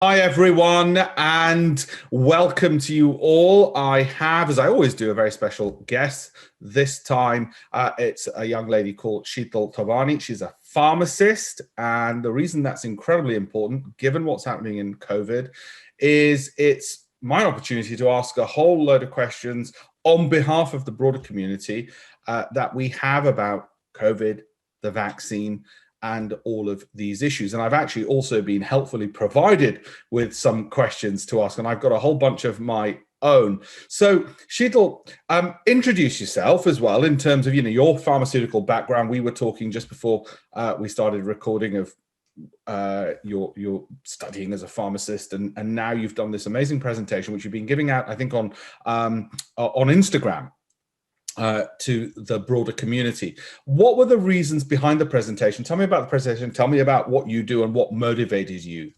Hi everyone, and welcome to you all. I have, as I always do, a very special guest. This time it's a young lady called Sheetal Thobhani. She's a pharmacist, and the reason that's incredibly important, given what's happening in COVID, is it's my opportunity to ask a whole load of questions on behalf of the broader community that we have about COVID, the vaccine, and all of these issues. And I've actually also been helpfully provided with some questions to ask, and I've got a whole bunch of my own. So Sheetal, introduce yourself as well in terms of, your pharmaceutical background. We were talking just before we started recording of you're studying as a pharmacist, and now you've done this amazing presentation, which you've been giving out, I think, on Instagram. To the broader community. What were the reasons behind the presentation? Tell me about the presentation. Tell me about what you do and what motivated you.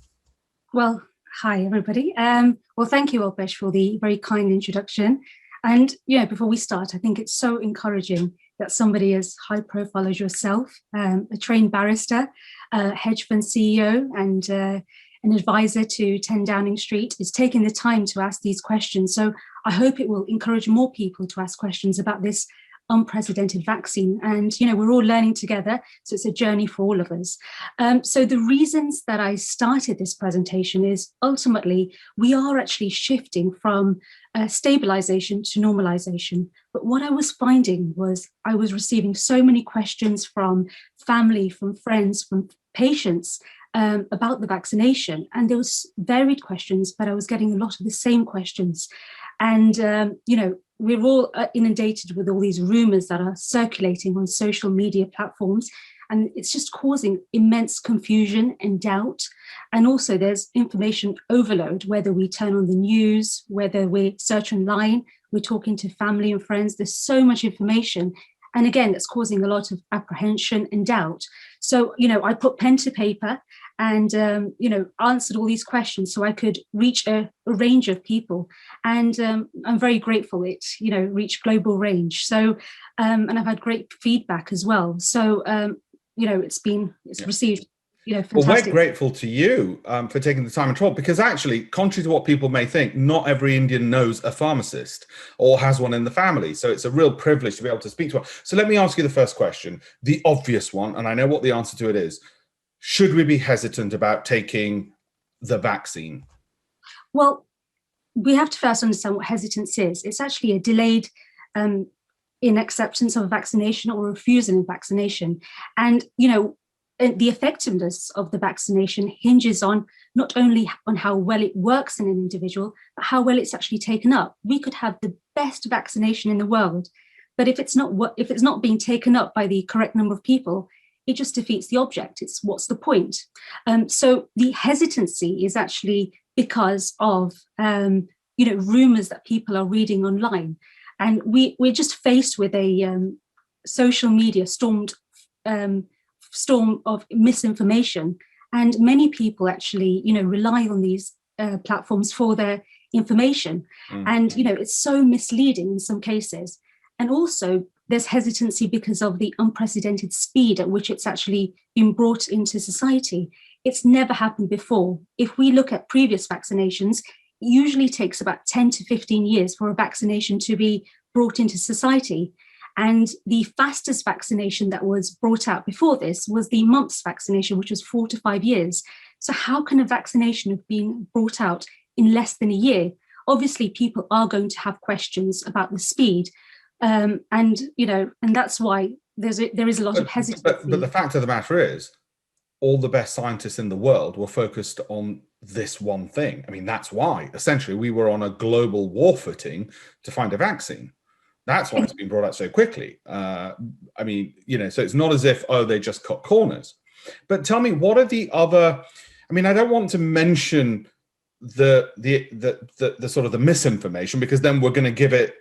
Well, hi, everybody. Well, thank you, Alpesh, for the very kind introduction. And, before we start, I think it's so encouraging that somebody as high profile as yourself, a trained barrister, a hedge fund CEO, and an advisor to 10 Downing Street, is taking the time to ask these questions. So I hope it will encourage more people to ask questions about this unprecedented vaccine. And, we're all learning together, so it's a journey for all of us. So the reasons that I started this presentation is ultimately we are actually shifting from stabilization to normalization. But what I was finding was I was receiving so many questions from family, from friends, from patients about the vaccination. And there was varied questions, but I was getting a lot of the same questions. And, we're all inundated with all these rumors that are circulating on social media platforms. And it's just causing immense confusion and doubt. And also there's information overload, whether we turn on the news, whether we search online, we're talking to family and friends, there's so much information. And again, that's causing a lot of apprehension and doubt. So, I put pen to paper and, answered all these questions so I could reach a range of people. And I'm very grateful it, reached global range. So, and I've had great feedback as well. So, it's received, fantastic. Well, we're grateful to you for taking the time and trouble, because actually, contrary to what people may think, not every Indian knows a pharmacist or has one in the family. So it's a real privilege to be able to speak to one. So let me ask you the first question, the obvious one, and I know what the answer to it is. Should we be hesitant about taking the vaccine? Well, we have to first understand what hesitance is. It's actually a delayed in acceptance of a vaccination or refusal of vaccination. And, the effectiveness of the vaccination hinges on not only on how well it works in an individual, but how well it's actually taken up. We could have the best vaccination in the world, but if it's not being taken up by the correct number of people, it just defeats the object. It's what's the point? So the hesitancy is actually because of rumors that people are reading online, and we're just faced with a social media storm of misinformation, and many people actually rely on these platforms for their information. And it's so misleading in some cases. And also there's hesitancy because of the unprecedented speed at which it's actually been brought into society. It's never happened before. If we look at previous vaccinations, it usually takes about 10 to 15 years for a vaccination to be brought into society. And the fastest vaccination that was brought out before this was the mumps vaccination, which was 4 to 5 years. So how can a vaccination have been brought out in less than a year? Obviously, people are going to have questions about the speed. And that's why there is a lot of hesitancy. But the fact of the matter is, all the best scientists in the world were focused on this one thing. I mean, that's why, essentially, we were on a global war footing to find a vaccine. That's why it's been brought out so quickly. So it's not as if, they just cut corners. But tell me, what are the other, I don't want to mention the sort of the misinformation, because then we're going to give it,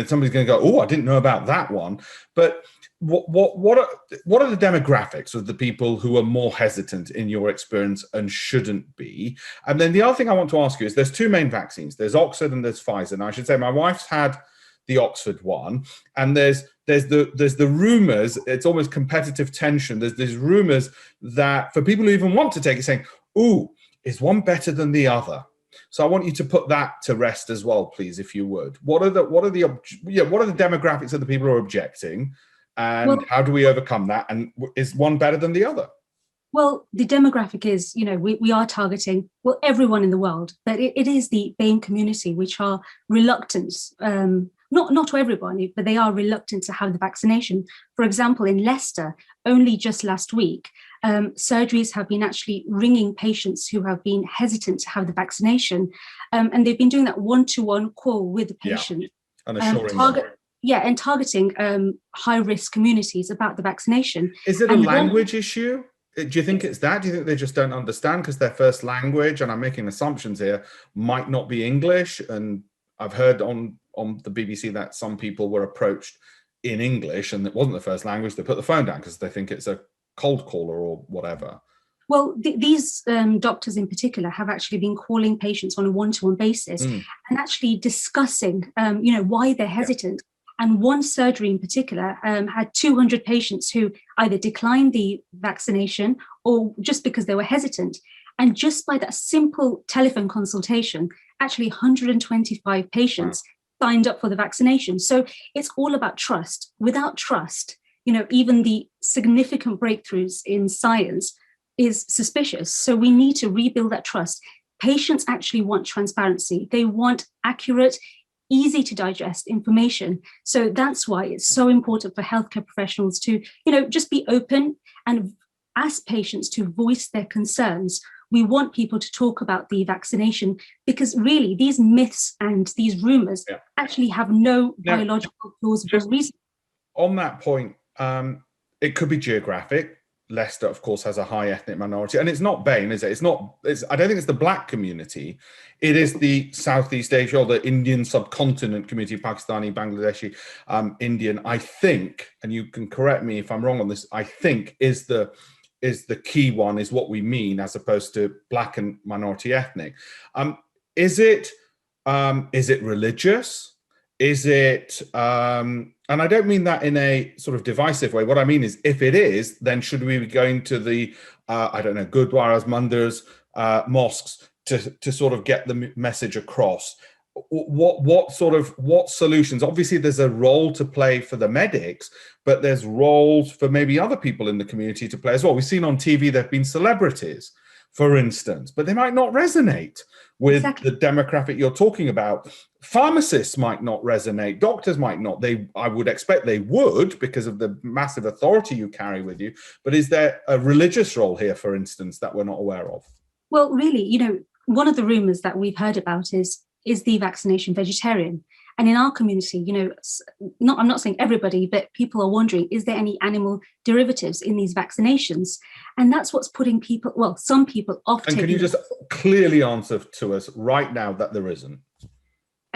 somebody's going to go, oh, I didn't know about that one. But what are the demographics of the people who are more hesitant in your experience and shouldn't be? And then the other thing I want to ask you is, there's two main vaccines. There's Oxford and there's Pfizer. And I should say my wife's had the Oxford one, and there's the rumors. It's almost competitive tension. There's rumors that for people who even want to take it, saying, "Ooh, is one better than the other? So I want you to put that to rest as well, please, if you would. What are the demographics of the people who are objecting, and how do we overcome that? And is one better than the other? Well, the demographic is, we are targeting, everyone in the world, but it is the BAME community, which are reluctant, not to everybody, but they are reluctant to have the vaccination. For example, in Leicester, only just last week, surgeries have been actually ringing patients who have been hesitant to have the vaccination. And they've been doing that one-to-one call with the patient. And assuring and targeting high-risk communities about the vaccination. Is it a language issue? Do you think it's that? Do you think they just don't understand because their first language, and I'm making assumptions here, might not be English? And I've heard on the BBC that some people were approached in English and it wasn't the first language. They put the phone down because they think it's a cold caller or whatever. Well, these doctors in particular have actually been calling patients on a one-to-one basis and actually discussing, why they're hesitant. Yeah. And one surgery in particular had 200 patients who either declined the vaccination or just because they were hesitant. And just by that simple telephone consultation, actually 125 patients signed up for the vaccination. So it's all about trust. Without trust, even the significant breakthroughs in science is suspicious. So we need to rebuild that trust. Patients actually want transparency. They want accurate, easy to digest information. So that's why it's so important for healthcare professionals to, just be open and ask patients to voice their concerns. We want people to talk about the vaccination because really these myths and these rumors actually have no biological plausible reason. On that point, it could be geographic. Leicester, of course, has a high ethnic minority, and it's not BAME, is it? I don't think it's the Black community. It is the Southeast Asia or the Indian subcontinent community, Pakistani, Bangladeshi, Indian. I think, and you can correct me if I'm wrong on this, I think is the key one, is what we mean, as opposed to Black and minority ethnic. Is it religious? Is it, and I don't mean that in a sort of divisive way. What I mean is, if it is, then should we be going to the, Gurdwaras, Mandirs, mosques to sort of get the message across? What solutions? Obviously, there's a role to play for the medics, but there's roles for maybe other people in the community to play as well. We've seen on TV there have been celebrities, for instance, but they might not resonate with the demographic you're talking about. Pharmacists might not resonate. Doctors might not. I would expect they would because of the massive authority you carry with you. But is there a religious role here, for instance, that we're not aware of? Well, really, one of the rumors that we've heard about is the Vaccination Vegetarian. And in our community, I'm not saying everybody, but people are wondering, is there any animal derivatives in these vaccinations? And that's what's putting some people off. And can you just clearly answer to us right now that there isn't?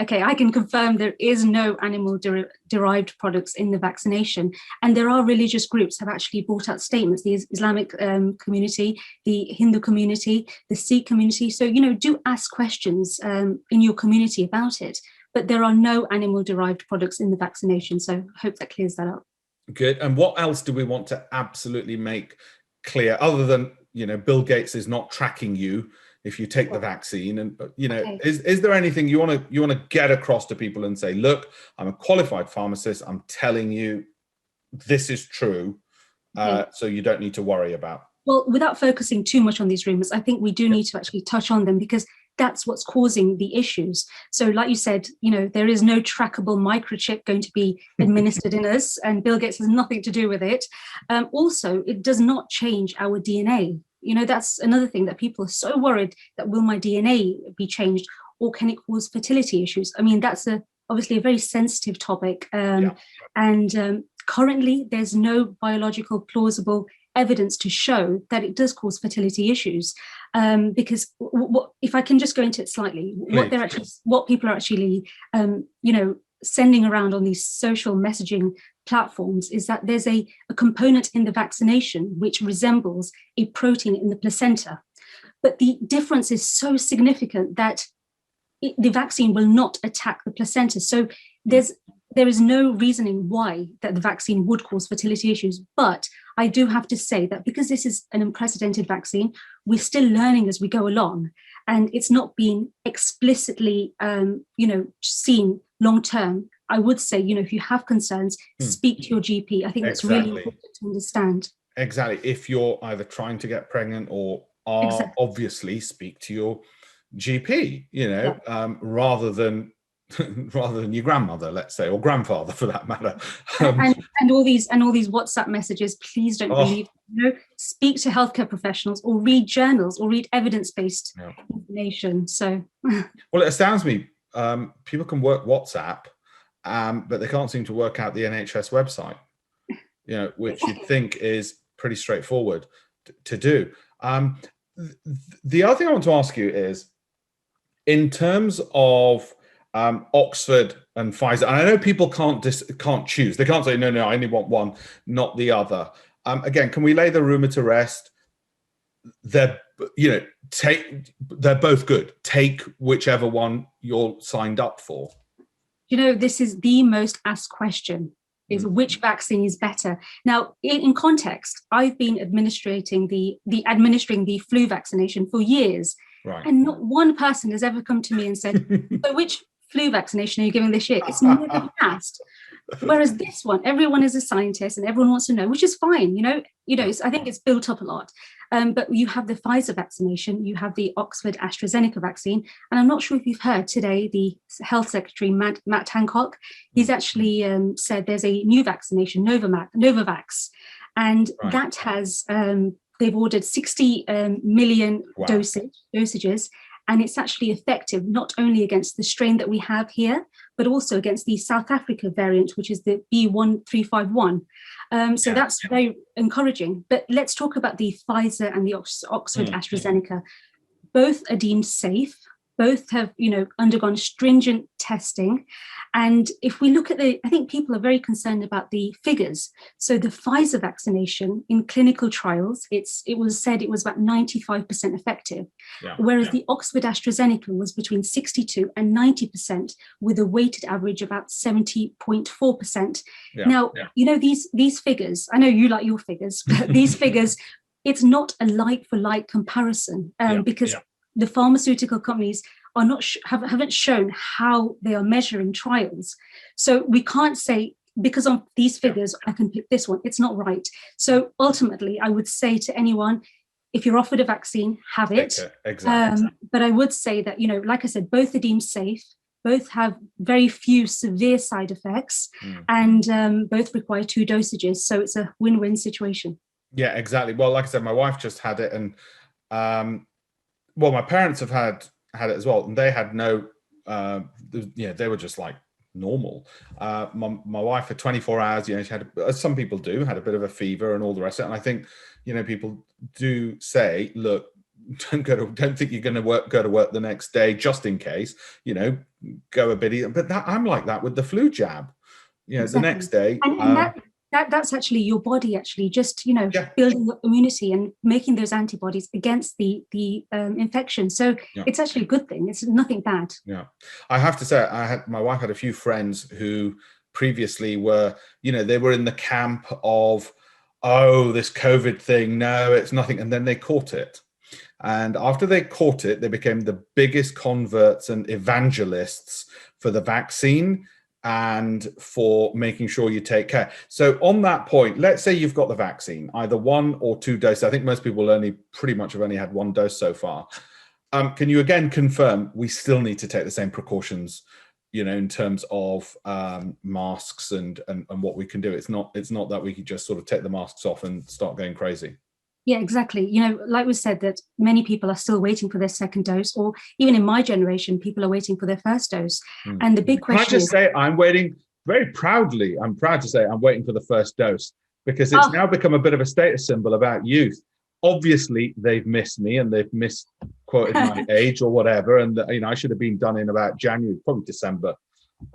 Okay, I can confirm there is no animal derived products in the vaccination. And there are religious groups have actually brought out statements, the Islamic community, the Hindu community, the Sikh community. So, do ask questions in your community about it. But there are no animal derived products in the vaccination. So I hope that clears that up. Good. And what else do we want to absolutely make clear, other than, Bill Gates is not tracking you if you take the vaccine? And, is there anything you want to get across to people and say, look, I'm a qualified pharmacist. I'm telling you, this is true. So you don't need to worry about. Well, without focusing too much on these rumors, I think we do need to actually touch on them, because that's what's causing the issues. So like you said, there is no trackable microchip going to be administered in us, and Bill Gates has nothing to do with it. Also, it does not change our DNA. That's another thing that people are so worried that, will my DNA be changed, or can it cause fertility issues? I mean, that's obviously a very sensitive topic. And currently there's no biological plausible evidence to show that it does cause fertility issues, because if I can just go into it slightly, what people are actually sending around on these social messaging platforms is that there's a component in the vaccination which resembles a protein in the placenta, but the difference is so significant that the vaccine will not attack the placenta. So there is no reasoning why that the vaccine would cause fertility issues, but I do have to say that because this is an unprecedented vaccine, we're still learning as we go along, and it's not been explicitly, seen long term. I would say, if you have concerns, speak to your GP. I think that's really important to understand. Exactly. If you're either trying to get pregnant or are obviously, speak to your GP, rather than your grandmother, let's say, or grandfather for that matter. And all these WhatsApp messages, please don't believe. Speak to healthcare professionals, or read journals, or read evidence-based information. So, well, it astounds me. People can work WhatsApp, but they can't seem to work out the NHS website. Which you'd think is pretty straightforward to do. The other thing I want to ask you is, in terms of Oxford and Pfizer, and I know people can't choose. They can't say, no, I only want one, not the other. Again, can we lay the rumor to rest? They're both good. Take whichever one you're signed up for. This is the most asked question, is which vaccine is better. Now, in context, I've been administering the flu vaccination for years. Right. And not one person has ever come to me and said, so which flu vaccination are you giving this year? It's never been asked. Whereas this one, everyone is a scientist and everyone wants to know, which is fine. I think it's built up a lot. But you have the Pfizer vaccination, you have the Oxford AstraZeneca vaccine. And I'm not sure if you've heard today, the Health Secretary, Matt Hancock, he's actually said there's a new vaccination, Novavax. And that has, they've ordered 60 million dosages. And it's actually effective not only against the strain that we have here, but also against the South Africa variant, which is the B1351. That's very encouraging. But let's talk about the Pfizer and the Oxford AstraZeneca. Both are deemed safe. Both have, undergone stringent testing. And if we look at I think people are very concerned about the figures. So the Pfizer vaccination in clinical trials, it was said it was about 95% effective, whereas the Oxford AstraZeneca was between 62 and 90%, with a weighted average about 70.4%. Now, these figures, I know you like your figures, but these figures, it's not a like-for-like comparison because the pharmaceutical companies are haven't shown how they are measuring trials. So we can't say, because of these figures, I can pick this one. It's not right. So ultimately, I would say to anyone, if you're offered a vaccine, have it. Exactly. But I would say that, like I said, both are deemed safe. Both have very few severe side effects, and both require 2 dosages. So it's a win-win situation. Yeah, exactly. Well, like I said, my wife just had it, and my parents have had it as well, and they had no, they were just like normal. My wife for 24 hours, she had, as some people do, had a bit of a fever and all the rest of it. And I think, people do say, look, don't think you're going to go to work the next day, just in case, go a bit. But I'm like that with the flu jab, exactly. The next day. And that's actually your body actually just, building up immunity and making those antibodies against the infection. So it's actually a good thing. It's nothing bad. Yeah. I have to say, my wife had a few friends who previously were, they were in the camp of, this COVID thing. No, it's nothing. And then they caught it. And after they caught it, they became the biggest converts and evangelists for the vaccine and for making sure you take care. So on that point, let's say you've got the vaccine, either 1 or 2 doses. I think most people pretty much have only had 1 dose so far. Can you again confirm we still need to take the same precautions, in terms of masks and what we can do? It's not that we could just sort of take the masks off and start going crazy. Yeah, exactly. Like we said, that many people are still waiting for their second dose, or even in my generation, people are waiting for their first dose. And the big question Can I just say, I'm waiting very proudly. I'm proud to say I'm waiting for the first dose, because it's now become a bit of a status symbol about youth. Obviously, they've missed me and they've misquoted my age or whatever. And, I should have been done in about January, probably December,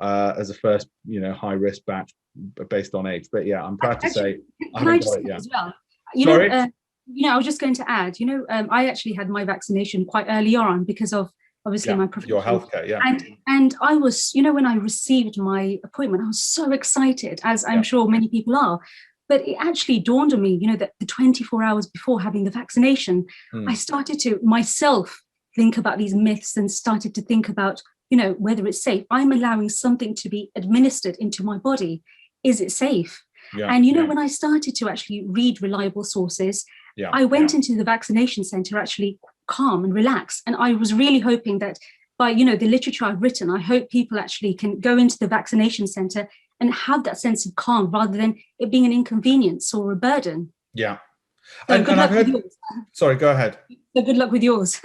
as a first, high risk batch based on age. But yeah, I'm proud to say I haven't got it yet. As well? Sorry? I was just going to add, I actually had my vaccination quite early on because of obviously my profession. Your healthcare, And I was, when I received my appointment, I was so excited, as I'm sure many people are. But it actually dawned on me, that the 24 hours before having the vaccination, I started to myself think about these myths and started to think about, whether it's safe. I'm allowing something to be administered into my body. Is it safe? Yeah, and, when I started to actually read reliable sources, I went into the vaccination center actually calm and relax. And I was really hoping that by, the literature I've written, I hope people actually can go into the vaccination center and have that sense of calm rather than it being an inconvenience or a burden. Yeah. So and I've heard, sorry, go ahead. So good luck with yours.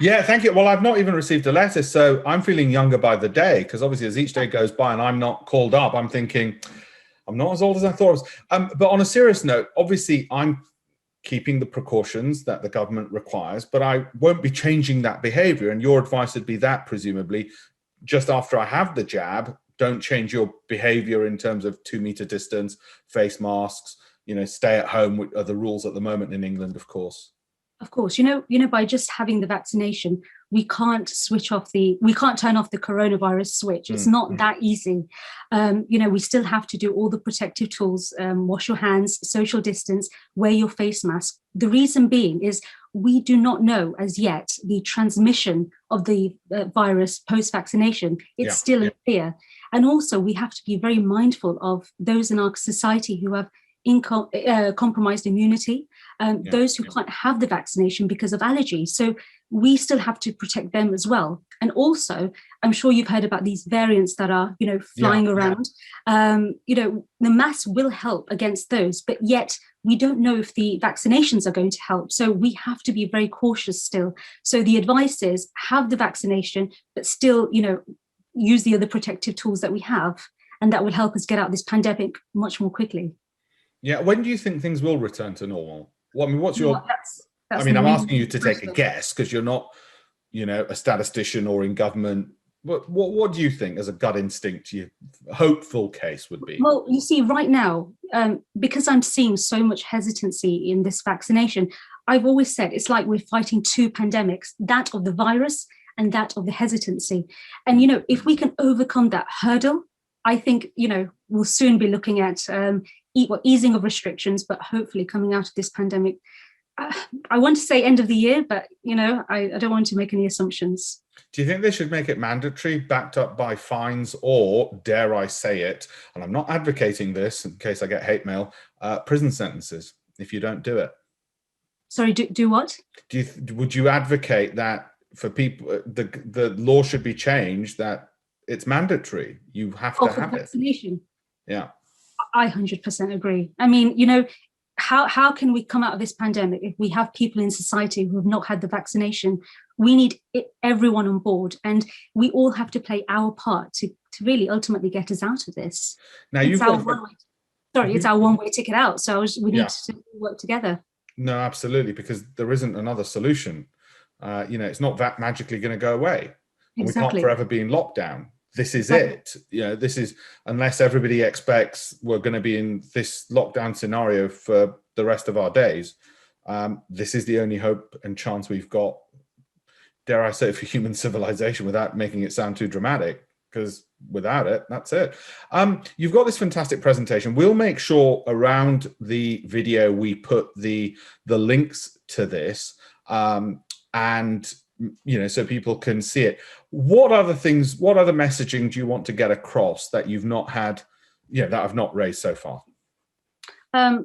Yeah, thank you. Well, I've not even received a letter, so I'm feeling younger by the day, because obviously as each day goes by and I'm not called up, I'm thinking, I'm not as old as I thought I was. But on a serious note, obviously I'm keeping the precautions that the government requires, but I won't be changing that behavior. And your advice would be that, presumably, just after I have the jab, don't change your behavior in terms of 2 meter distance, face masks, stay at home, which are the rules at the moment in England, of course. Of course, by just having the vaccination, we can't turn off the coronavirus switch. It's not that easy. We still have to do all the protective tools, wash your hands, social distance, wear your face mask. The reason being is we do not know as yet the transmission of the virus post-vaccination. It's still unclear. And also we have to be very mindful of those in our society who have compromised immunity, those who can't have the vaccination because of allergies. So we still have to protect them as well. And also, I'm sure you've heard about these variants that are, flying around. The mask will help against those, but yet we don't know if the vaccinations are going to help. So we have to be very cautious still. So the advice is have the vaccination, but still, use the other protective tools that we have, and that will help us get out this pandemic much more quickly. Yeah. When do you think things will return to normal? Well, I mean, what's your... Well, that's I'm asking you to take a guess because you're not, a statistician or in government. What do you think as a gut instinct your hopeful case would be? Well, you see, right now, because I'm seeing so much hesitancy in this vaccination, I've always said it's like we're fighting two pandemics, that of the virus and that of the hesitancy. And, if we can overcome that hurdle, I think, we'll soon be looking at easing of restrictions, but hopefully coming out of this pandemic. I want to say end of the year, but, I don't want to make any assumptions. Do you think they should make it mandatory, backed up by fines, or, dare I say it, and I'm not advocating this in case I get hate mail, prison sentences if you don't do it? Sorry, do what? Would you advocate that for people, the law should be changed, that it's mandatory? You have to have vaccination. Yeah. I 100% agree. I mean, how can we come out of this pandemic if we have people in society who have not had the vaccination? We need everyone on board, and we all have to play our part to really ultimately get us out of this. Now it's our one-way ticket out. So we need to work together. No, absolutely, because there isn't another solution. It's not that magically going to go away. And we can't forever be in lockdown. This is it. This is, unless everybody expects we're going to be in this lockdown scenario for the rest of our days. This is the only hope and chance we've got, dare I say, for human civilization, without making it sound too dramatic, because without it, that's it. You've got this fantastic presentation. We'll make sure around the video we put the links to this, and so people can see it. What other messaging do you want to get across that you've not had, that I've not raised so far?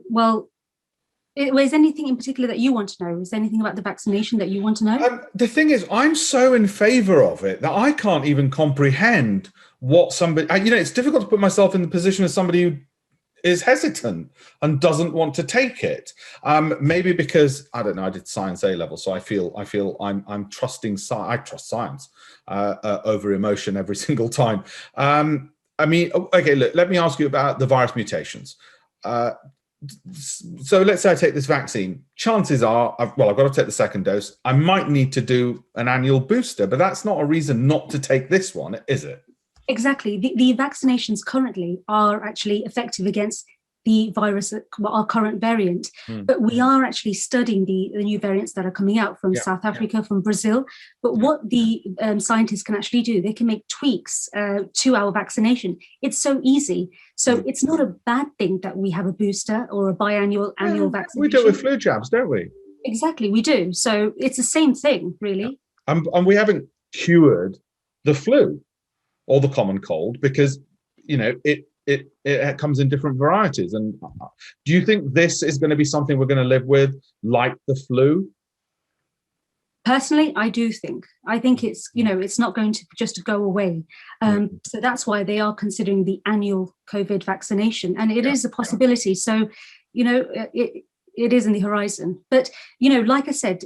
Well, is anything in particular that you want to know? Is there anything about the vaccination that you want to know? The thing is, I'm so in favor of it that I can't even comprehend what somebody, it's difficult to put myself in the position of somebody who is hesitant and doesn't want to take it. Maybe because, I don't know, I did science A level, so I feel I'm trusting I trust science over emotion every single time. Okay, look, let me ask you about the virus mutations. So let's say I take this vaccine. Chances are, I've got to take the second dose. I might need to do an annual booster, but that's not a reason not to take this one, is it? Exactly. The vaccinations currently are actually effective against the virus, our current variant. But we are actually studying the new variants that are coming out from South Africa, from Brazil. But what the scientists can actually do, they can make tweaks to our vaccination. It's so easy. So it's not a bad thing that we have a booster or a biannual annual vaccination. We do it with flu jabs, don't we? Exactly, we do. So it's the same thing, really. And we haven't cured the flu or the common cold because, you know, it comes in different varieties. And do you think this is going to be something we're going to live with, like the flu? Personally, I do think. I think it's, you know, it's not going to just go away. So that's why they are considering the annual COVID vaccination. And it is a possibility. So, you know, it is in the horizon. But, you know, like I said,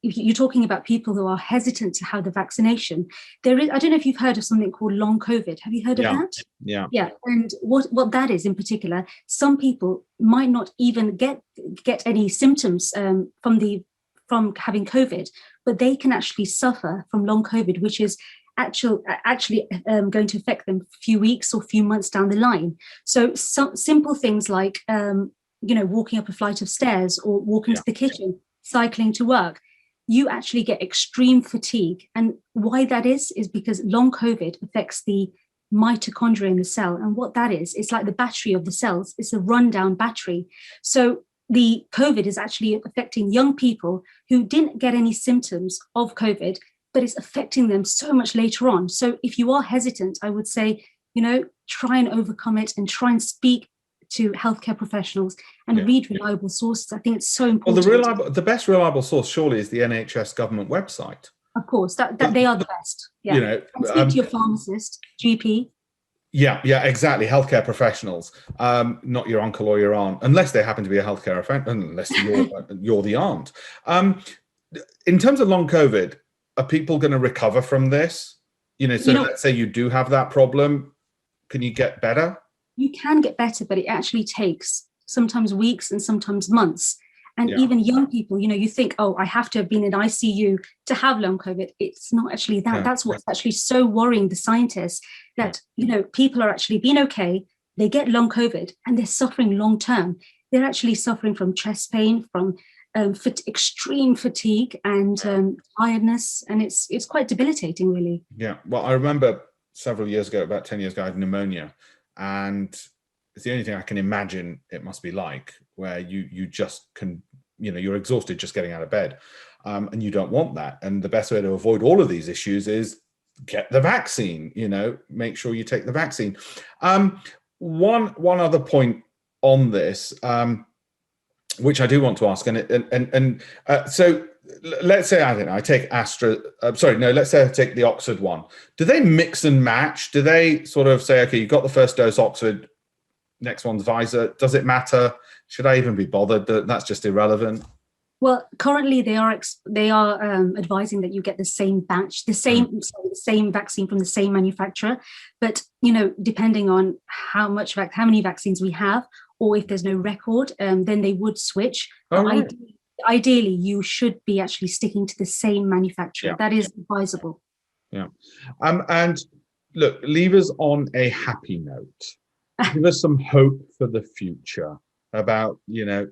you're talking about people who are hesitant to have the vaccination. There is, I don't know if you've heard of something called long COVID. Have you heard of that? Yeah. And what that is in particular, some people might not even get any symptoms from having COVID, but they can actually suffer from long COVID, which is actually going to affect them a few weeks or a few months down the line. So some simple things like, you know, walking up a flight of stairs or walking to the kitchen, cycling to work, you actually get extreme fatigue. And why that is because long COVID affects the mitochondria in the cell. And what that is, it's like the battery of the cells. It's a rundown battery. So the COVID is actually affecting young people who didn't get any symptoms of COVID, but it's affecting them so much later on. So if you are hesitant, I would say, you know, try and overcome it and try and speak to healthcare professionals and read reliable sources. I think it's so important. Well, the best reliable source surely is the NHS government website. Of course, that they are the best. Yeah. You know, and speak to your pharmacist, GP. Yeah, exactly. Healthcare professionals, not your uncle or your aunt, unless they happen to be a healthcare offender, unless you're the aunt. In terms of long COVID, are people going to recover from this? You know, so let's say you do have that problem, can you get better? You can get better, but it actually takes sometimes weeks and sometimes months. And even young people, you know, you think, oh, I have to have been in ICU to have long COVID. It's not actually that. That's what's actually so worrying the scientists, that, you know, people are actually being okay, they get long COVID and they're suffering long term. They're actually suffering from chest pain, from extreme fatigue and tiredness. And it's quite debilitating, really. Yeah. Well, I remember several years ago, about 10 years ago, I had pneumonia. And it's the only thing I can imagine it must be like, where you just can, you know, you're exhausted just getting out of bed, and you don't want that. And the best way to avoid all of these issues is get the vaccine, you know, make sure you take the vaccine. One other point on this, which I do want to ask, so let's say, I don't know, I take let's say I take the Oxford one. Do they mix and match? Do they sort of say, okay, you got the first dose Oxford, next one's Pfizer? Does it matter? Should I even be bothered? That's just irrelevant. Well, currently they are advising that you get the same batch, the same vaccine from the same manufacturer. But, you know, depending on how many vaccines we have, or if there's no record, then they would switch. Ideally, you should be actually sticking to the same manufacturer. That is advisable. Yeah. And look, leave us on a happy note. Give us some hope for the future about, you know,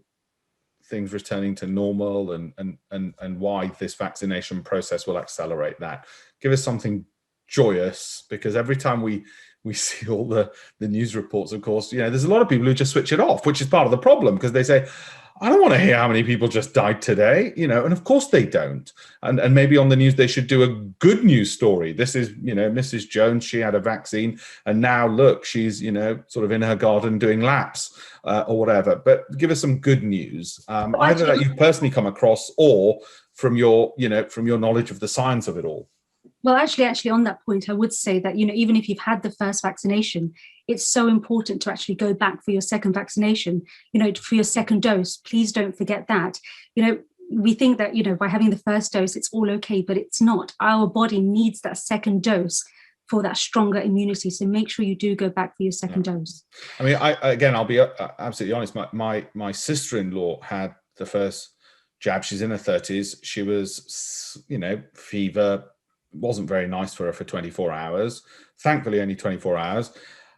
things returning to normal and why this vaccination process will accelerate that. Give us something joyous, because every time we see all the news reports, of course, you know, there's a lot of people who just switch it off, which is part of the problem, because they say, I don't want to hear how many people just died today, you know, and of course they don't. And maybe on the news, they should do a good news story. This is, you know, Mrs. Jones, she had a vaccine and now look, she's, you know, sort of in her garden doing laps or whatever. But give us some good news, either that you've personally come across or from your, you know, from your knowledge of the science of it all. Well, actually, on that point, I would say that, you know, even if you've had the first vaccination, it's so important to actually go back for your second vaccination, you know, for your second dose. Please don't forget that. You know, we think that, you know, by having the first dose, it's all okay, but it's not. Our body needs that second dose for that stronger immunity. So make sure you do go back for your second dose. I mean, I'll be absolutely honest. My sister-in-law had the first jab. She's in her 30s. She was, you know, fever, wasn't very nice for her for 24 hours. Thankfully, only 24 hours.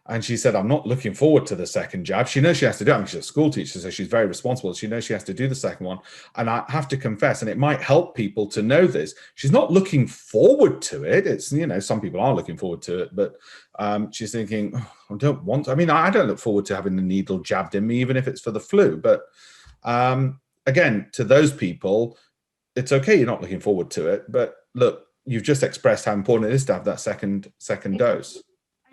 And she said, I'm not looking forward to the second jab. She knows she has to do it. I mean, she's a school teacher, so she's very responsible. She knows she has to do the second one. And I have to confess, and it might help people to know this, she's not looking forward to it. It's, you know, some people are looking forward to it, but she's thinking, oh, I don't want to. I mean, I don't look forward to having the needle jabbed in me, even if it's for the flu. But again, to those people, it's okay, you're not looking forward to it. But look, you've just expressed how important it is to have that second dose.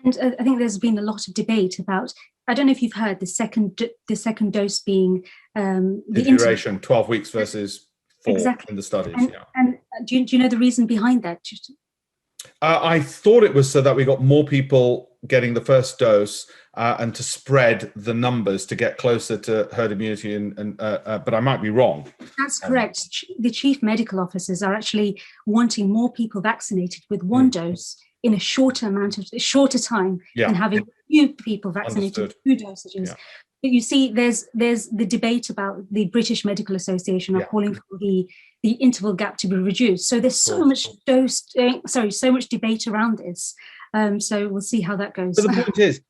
And I think there's been a lot of debate about, I don't know if you've heard the second dose being the duration, 12 weeks versus 4 exactly. in the studies. And do you know the reason behind that? I thought it was so that we got more people getting the first dose and to spread the numbers to get closer to herd immunity, but I might be wrong. That's correct. The chief medical officers are actually wanting more people vaccinated with one dose in a shorter time than having few people vaccinated with 2 dosages. Yeah. But you see, there's the debate about the British Medical Association are calling for the interval gap to be reduced. So there's so much debate around this. So we'll see how that goes. But the point is,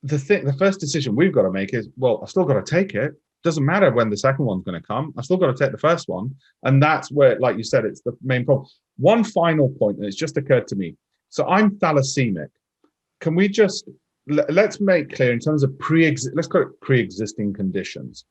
the first decision we've got to make is, well, I've still got to take it. Doesn't matter when the second one's going to come. I've still got to take the first one. And that's where, like you said, it's the main problem. One final point, and it's just occurred to me. So I'm thalassemic. Can we just, let's make clear in terms of let's call it pre-existing conditions.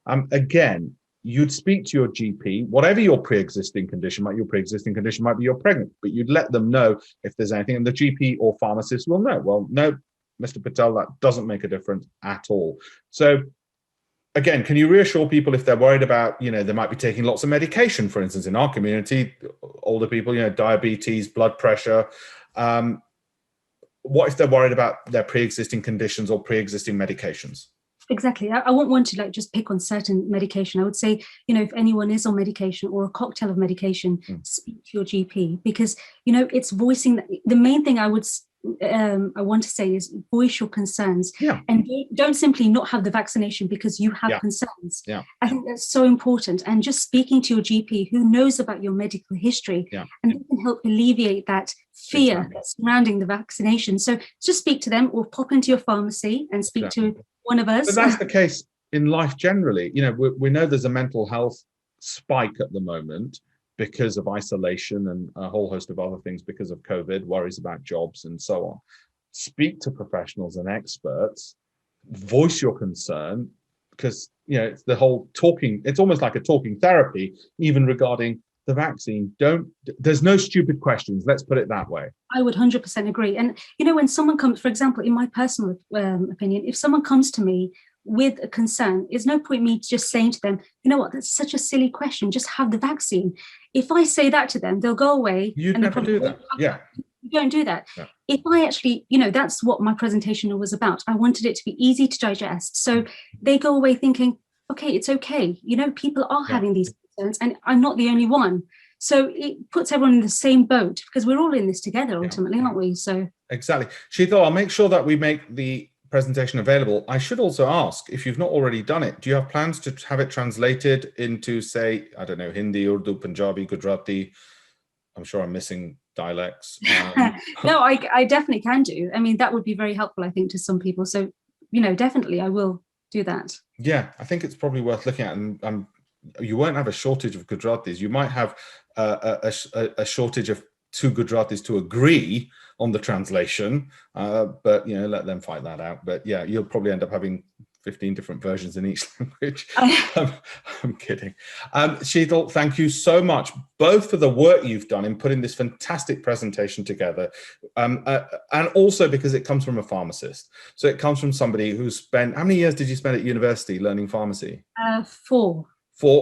Again, you'd speak to your GP, whatever your pre-existing condition might be you're pregnant, but you'd let them know if there's anything, and the GP or pharmacist will know. Well, no, Mr. Patel, that doesn't make a difference at all. So again, can you reassure people if they're worried about, you know, they might be taking lots of medication, for instance, in our community, older people, you know, diabetes, blood pressure. What if they're worried about their pre-existing conditions or pre-existing medications? Exactly. I won't want to like just pick on certain medication. I would say, you know, if anyone is on medication or a cocktail of medication, speak to your GP, because, you know, it's voicing that. The main thing I want to say is voice your concerns, and don't simply not have the vaccination because you have concerns. I think that's so important. And just speaking to your GP who knows about your medical history, and they can help alleviate that fear that's surrounding the vaccination. So just speak to them or pop into your pharmacy and speak to one of us. But that's the case in life generally. You know, we know there's a mental health spike at the moment because of isolation and a whole host of other things because of COVID, worries about jobs and so on. Speak to professionals and experts, voice your concern, because, you know, it's the whole talking, it's almost like a talking therapy, even regarding the vaccine. There's no stupid questions, let's put it that way. I would 100% agree. And, you know, when someone comes, for example, in my personal opinion, if someone comes to me with a concern, there's no point me just saying to them, you know what, that's such a silly question, just have the vaccine. If I say that to them, they'll go away. You'd never do that. You don't do that. If I actually, you know, that's what my presentation was about. I wanted it to be easy to digest. So they go away thinking, okay, it's okay. You know, people are having these concerns and I'm not the only one. So it puts everyone in the same boat because we're all in this together ultimately, aren't we? So exactly. Sheetal, I'll make sure that we make the presentation available. I should also ask, if you've not already done it, do you have plans to have it translated into, say, I don't know, Hindi, Urdu, Punjabi, Gujarati? I'm sure I'm missing dialects. No, I definitely can do. I mean, that would be very helpful, I think, to some people. So, you know, definitely I will do that. Yeah, I think it's probably worth looking at. And you won't have a shortage of Gujaratis. You might have a shortage of 2 Gujaratis to agree on the translation, but, you know, let them fight that out. But yeah, you'll probably end up having 15 different versions in each language. I'm kidding. Sheetal, thank you so much, both for the work you've done in putting this fantastic presentation together, and also because it comes from a pharmacist. So it comes from somebody who spent, how many years did you spend at university learning pharmacy? 4.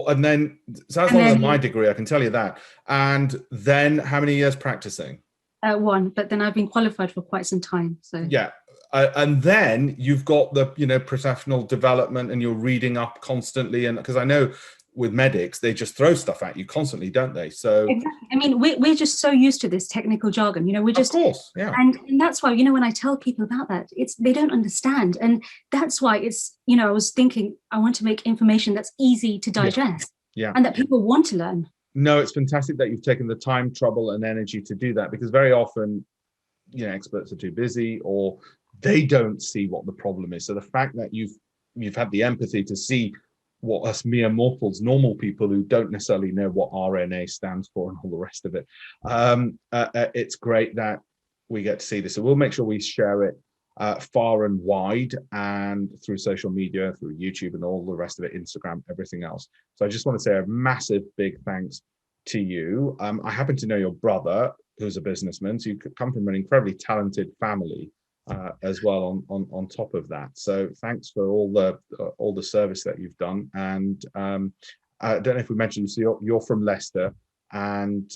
And then, so that's longer than my degree, I can tell you that. And then how many years practicing? 1, but then I've been qualified for quite some time. So yeah. And then you've got the, you know, professional development and you're reading up constantly. And because I know with medics, they just throw stuff at you constantly, don't they? So exactly. I mean, we're just so used to this technical jargon, you know, we're just, of course, yeah. And that's why, you know, when I tell people about that, they don't understand. And that's why it's, you know, I was thinking, I want to make information that's easy to digest and that people want to learn. No, it's fantastic that you've taken the time, trouble and energy to do that, because very often, you know, experts are too busy or they don't see what the problem is. So the fact that you've had the empathy to see what us mere mortals, normal people who don't necessarily know what RNA stands for and all the rest of it, it's great that we get to see this. So we'll make sure we share it far and wide, and through social media, through YouTube and all the rest of it, Instagram, everything else. So I just want to say a massive big thanks to you. I happen to know your brother, who's a businessman, so you come from an incredibly talented family as well on top of that. So thanks for all the service that you've done. And I don't know if we mentioned, so you're from Leicester, and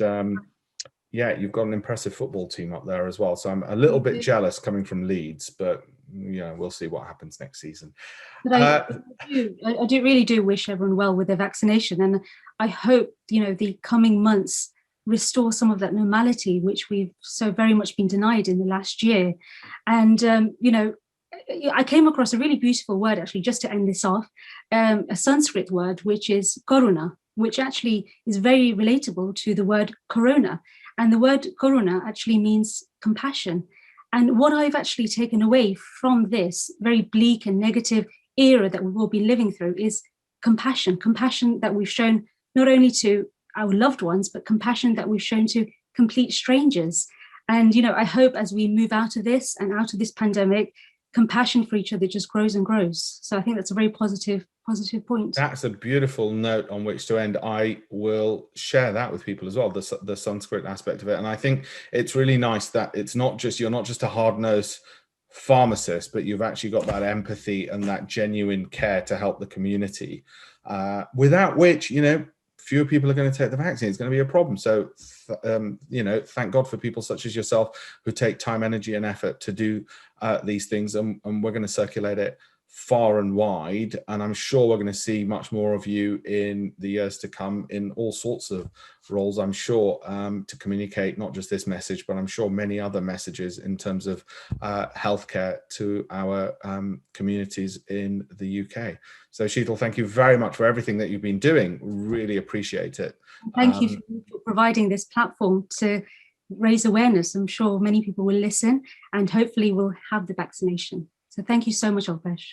yeah, you've got an impressive football team up there as well. So I'm a little bit jealous coming from Leeds, but we'll see what happens next season. But I really do wish everyone well with their vaccination, and I hope the coming months restore some of that normality which we've so very much been denied in the last year. And I came across a really beautiful word, actually, just to end this off, a Sanskrit word, which is karuna, which actually is very relatable to the word corona. And the word karuna actually means compassion. And what I've actually taken away from this very bleak and negative era that we've all been living through is compassion that we've shown not only to our loved ones, but compassion that we've shown to complete strangers. And, I hope as we move out of this and out of this pandemic, compassion for each other just grows and grows. So I think that's a very positive point. That's a beautiful note on which to end. I will share that with people as well, the Sanskrit aspect of it. And I think it's really nice that you're not just a hard-nosed pharmacist, but you've actually got that empathy and that genuine care to help the community, without which, fewer people are going to take the vaccine. It's going to be a problem. So, thank God for people such as yourself who take time, energy, and effort to do these things. And we're going to circulate it far and wide. And I'm sure we're going to see much more of you in the years to come in all sorts of roles, I'm sure, to communicate not just this message, but I'm sure many other messages in terms of healthcare to our communities in the UK. So Sheetal, thank you very much for everything that you've been doing. Really appreciate it. Thank you for providing this platform to raise awareness. I'm sure many people will listen and hopefully will have the vaccination. So thank you so much, Alpesh.